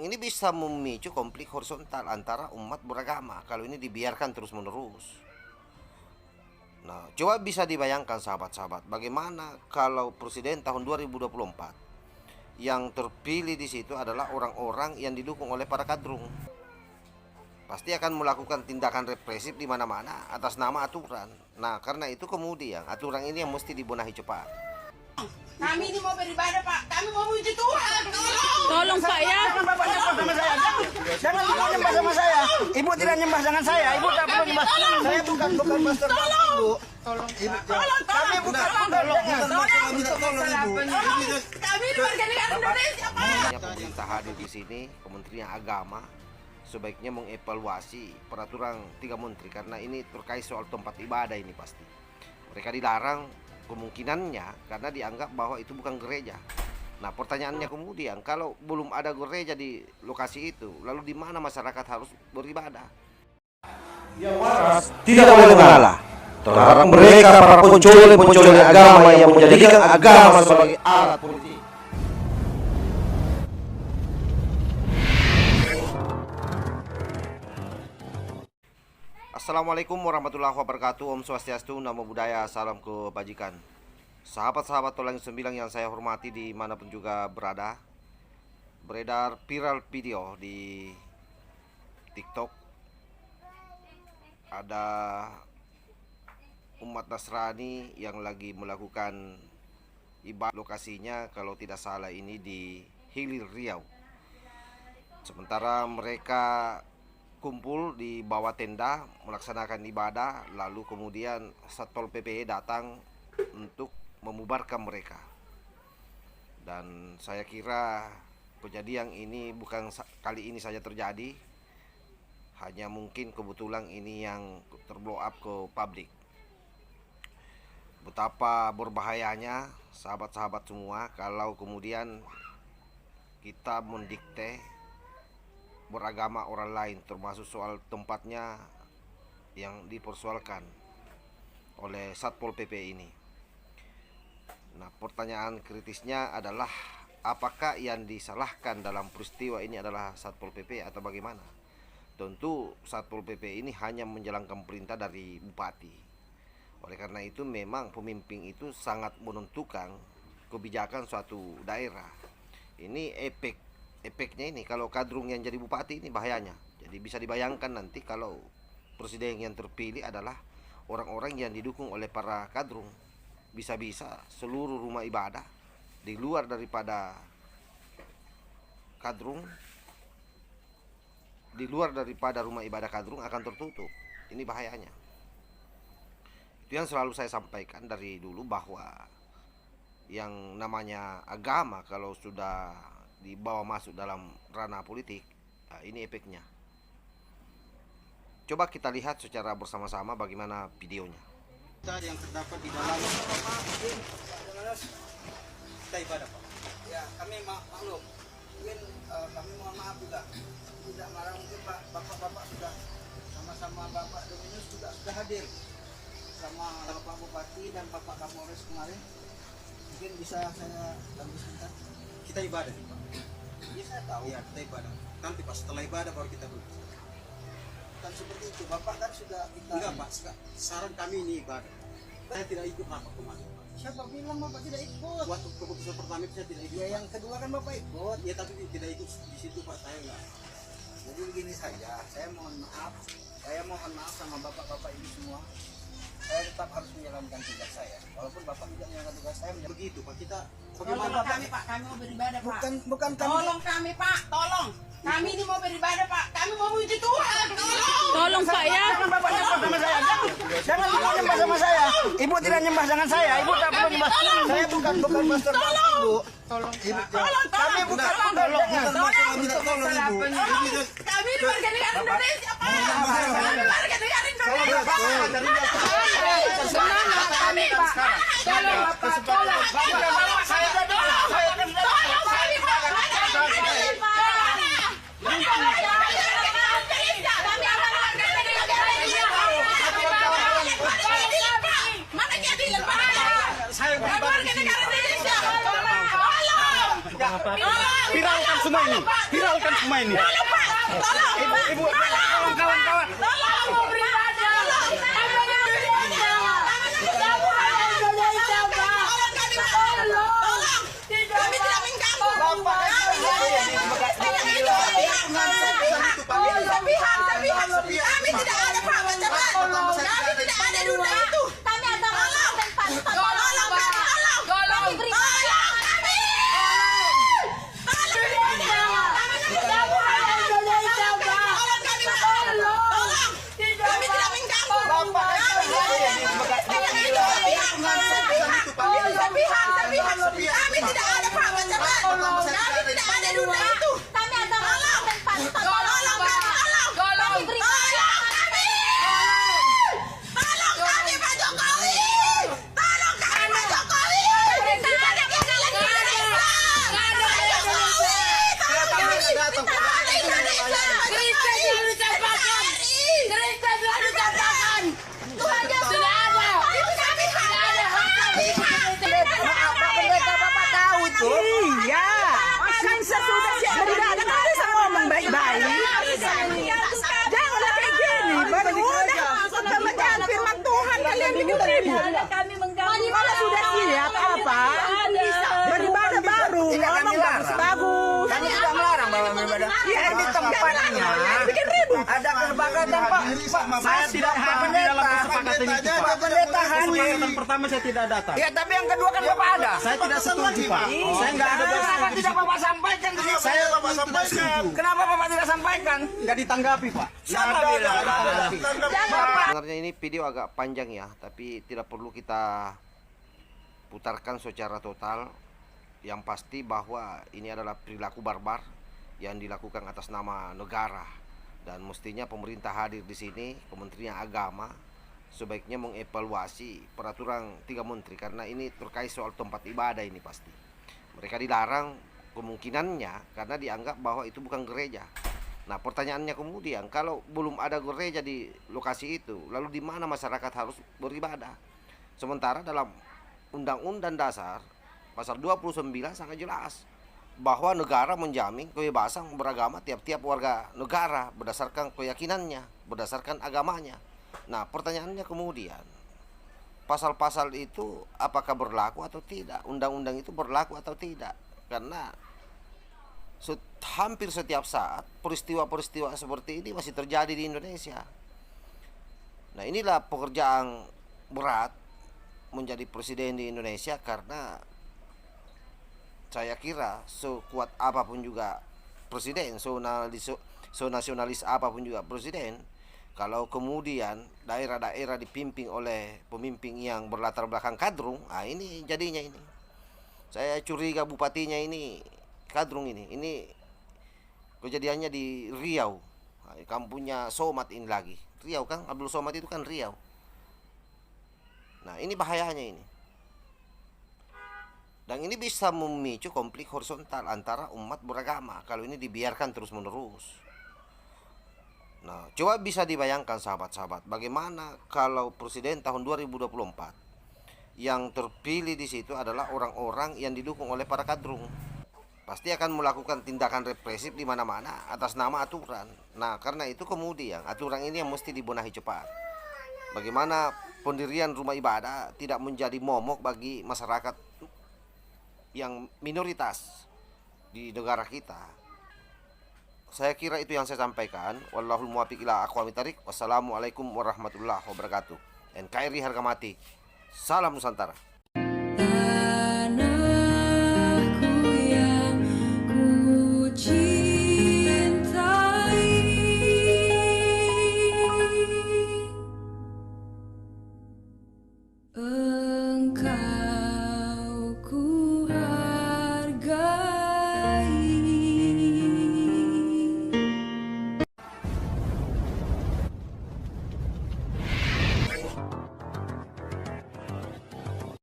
ini bisa memicu konflik horizontal antara umat beragama kalau ini dibiarkan terus-menerus. Nah, coba bisa dibayangkan sahabat-sahabat, bagaimana kalau presiden tahun 2024 yang terpilih di situ adalah orang-orang yang didukung oleh para kadrung. Pasti akan melakukan tindakan represif di mana-mana atas nama aturan. Nah, karena itu kemudian aturan ini yang mesti dibenahi cepat. Kami ini mau beribadah, Pak. Kami mau memuji Tuhan. Tolong Pak ya. Jangan Bapak nyembah sama saya. Jangan Bapak nyembah sama saya. Ibu tidak nyembah dengan saya. Ibu tak perlu nyembah. Saya bukan pastor Ibu. Tolong, Ibu. tolong. Kami bukan Ibu. Kami di warga negara Indonesia, Pak. Pemerintah hadir di sini, Kementerian Agama sebaiknya mengevaluasi peraturan 3 menteri karena ini terkait soal tempat ibadah ini pasti. Mereka dilarang kemungkinannya karena dianggap bahwa itu bukan gereja. Nah, pertanyaannya kemudian, kalau belum ada gereja di lokasi itu, lalu di mana masyarakat harus beribadah? Yang waras tidak boleh mengalah terhadap mereka para pencoleng agama yang menjadikan agama sebagai alat politik. Assalamualaikum warahmatullahi wabarakatuh. Om Swastiastu, Namo Buddhaya, salam kebajikan. Sahabat-sahabat Tolang 9 yang saya hormati dimanapun juga berada, beredar viral video di TikTok. Ada umat Nasrani yang lagi melakukan ibadah, lokasinya kalau tidak salah ini di Hilir Riau. Sementara mereka kumpul di bawah tenda melaksanakan ibadah, lalu kemudian Satpol PP datang untuk membubarkan mereka. Dan saya kira kejadian ini bukan kali ini saja terjadi, hanya mungkin kebetulan ini yang terblow up ke publik. Betapa berbahayanya sahabat-sahabat semua kalau kemudian kita mendikte beragama orang lain, termasuk soal tempatnya yang dipersoalkan oleh Satpol PP ini. Nah, pertanyaan kritisnya adalah apakah yang disalahkan dalam peristiwa ini adalah Satpol PP atau bagaimana? Tentu Satpol PP ini hanya menjalankan perintah dari bupati. Oleh karena itu memang pemimpin itu sangat menentukan kebijakan suatu daerah. Ini efeknya ini kalau kadrung yang jadi bupati ini bahayanya. Jadi bisa dibayangkan nanti kalau presiden yang terpilih adalah orang-orang yang didukung oleh para kadrung. Bisa-bisa seluruh rumah ibadah di luar daripada kadrung, di luar daripada rumah ibadah kadrung akan tertutup. Ini bahayanya. Itu yang selalu saya sampaikan dari dulu, bahwa yang namanya agama kalau sudah dibawa masuk dalam ranah politik, nah ini efeknya. Coba kita lihat secara bersama-sama bagaimana videonya. yang terdapat di dalam kita ibadah, Pak. Ya, kami maklum. Mungkin kami mohon maaf juga. Tidak marah mungkin Pak. Bapak-bapak sudah sama-sama Bapak Dominus sudah hadir sama Bapak Bupati dan Bapak Kapolres kemarin. Mungkin bisa saya bantu sebentar. Kita ibadah, Pak. Iya, saya tahu. Iya, kita ibadah. Nanti Pak, setelah ibadah baru kita berbicara. Bukan seperti itu. Bapak kan sudah kita... Enggak, Pak. Saran kami ini ibadah. Saya tidak ikut rapat kemarin, Pak. Siapa bilang Bapak tidak ikut? Waktu keputusan pertama itu saya tidak ikut. Ya, yang kedua kan Bapak ikut. Ya, tapi tidak ikut di situ, Pak. Saya enggak. Jadi begini saja. Saya mohon maaf. Saya mohon maaf sama bapak-bapak ini semua. Saya tetap harus menjalankan tugas saya. Walaupun Bapak tidak menjalankan tugas saya. Begitu, Pak. Kita Tolong kami, Pak. Kami mau beribadah, Pak. bukan kami. Tolong kami, Pak. Tolong. Kami ini mau beribadah, Pak. Kami mau memuji Tuhan. Tolong Pak ya. Jangan Bapak nyembah sama saya. Jangan Bapak nyembah sama saya. Ibu tidak nyembah dengan saya. Ibu tak perlu nyembah. Saya bukan pastor Ibu. Tolong, Ibu. tolong. Kami bukan Ibu. Kami di warga negara Indonesia, Pak. Kami warga negara Indonesia, Pak. Tolong kami, Pak. Tolong, Bapak. Tolong. Tolong saya. Tolong kami, Pak. Viralkan semua ini. Viralkan semua ini. Ibu, kawan-kawan. Kami tidak ada Pak Macam-macam. Kami tidak ada dunia itu. Kami ada dan Pak. Tolong kami. Kami tidak mengganggu. Kami tidak ada Pak Macam-macam. Kami tidak ada dunia itu. Kami ada dan Pak. Tolong kami. Iya, kan sesudah tidak ada kali saya ngomong baik-baik. Janganlah kayak gini, baru udah bacaan firman Tuhan kalian bikin ribut. Kalau sudah siap apa? Beribadah baru, ngomong bagus-bagus. Kami tidak melarang bahwa beribadah. Ya, Di tempatnya bikin ribut. ada kesepakatan Pak. Saya tidak hadir di dalam kesepakatan itu, Pak. Pak Pendeta hadir. Kesepakatan pertama saya tidak datang. Ya, tapi yang kedua kan Bapak ada. Saya tidak setuju, Pak. Saya nggak ada Kenapa tidak Bapak sampaikan? Saya Bapak sampaikan. Kenapa Bapak tidak sampaikan? Nggak ditanggapi, Pak. Siapa bilang? Sebenarnya ini video agak panjang ya, tapi tidak perlu kita putarkan secara total. Yang pasti bahwa ini adalah perilaku barbar yang dilakukan atas nama negara, dan mestinya pemerintah hadir di sini, Kementerian Agama sebaiknya mengevaluasi peraturan 3 menteri karena ini terkait soal tempat ibadah ini pasti. Mereka dilarang kemungkinannya karena dianggap bahwa itu bukan gereja. Nah, pertanyaannya kemudian, kalau belum ada gereja di lokasi itu, lalu di mana masyarakat harus beribadah? Sementara dalam Undang-Undang Dasar Pasal 29 sangat jelas bahwa negara menjamin kebebasan beragama tiap-tiap warga negara berdasarkan keyakinannya, berdasarkan agamanya. Nah, pertanyaannya kemudian, pasal-pasal itu apakah berlaku atau tidak? Undang-undang itu berlaku atau tidak? Karena hampir setiap saat peristiwa-peristiwa seperti ini masih terjadi di Indonesia. Nah, inilah pekerjaan berat menjadi presiden di Indonesia, karena saya kira sekuat apapun juga presiden, so nasionalis apapun juga presiden, kalau kemudian daerah-daerah dipimpin oleh pemimpin yang berlatar belakang kadrung, ini jadinya ini. Saya curiga bupatinya ini kadrung ini kejadiannya di Riau, kampungnya Somad ini lagi. Riau kan, Abdul Somad itu kan Riau. Nah, ini bahayanya ini. Dan ini bisa memicu konflik horizontal antara umat beragama kalau ini dibiarkan terus-menerus. Nah, coba bisa dibayangkan sahabat-sahabat, bagaimana kalau presiden tahun 2024 yang terpilih di situ adalah orang-orang yang didukung oleh para kadrung. Pasti akan melakukan tindakan represif di mana-mana atas nama aturan. Nah, karena itu kemudian aturan ini yang mesti dibenahi cepat. Bagaimana pendirian rumah ibadah tidak menjadi momok bagi masyarakat yang minoritas di negara kita. Saya kira itu yang saya sampaikan. Wallahul muwaffiq ila aqwamit thariq. Wassalamualaikum warahmatullahi wabarakatuh. NKRI harga mati. Salam Nusantara.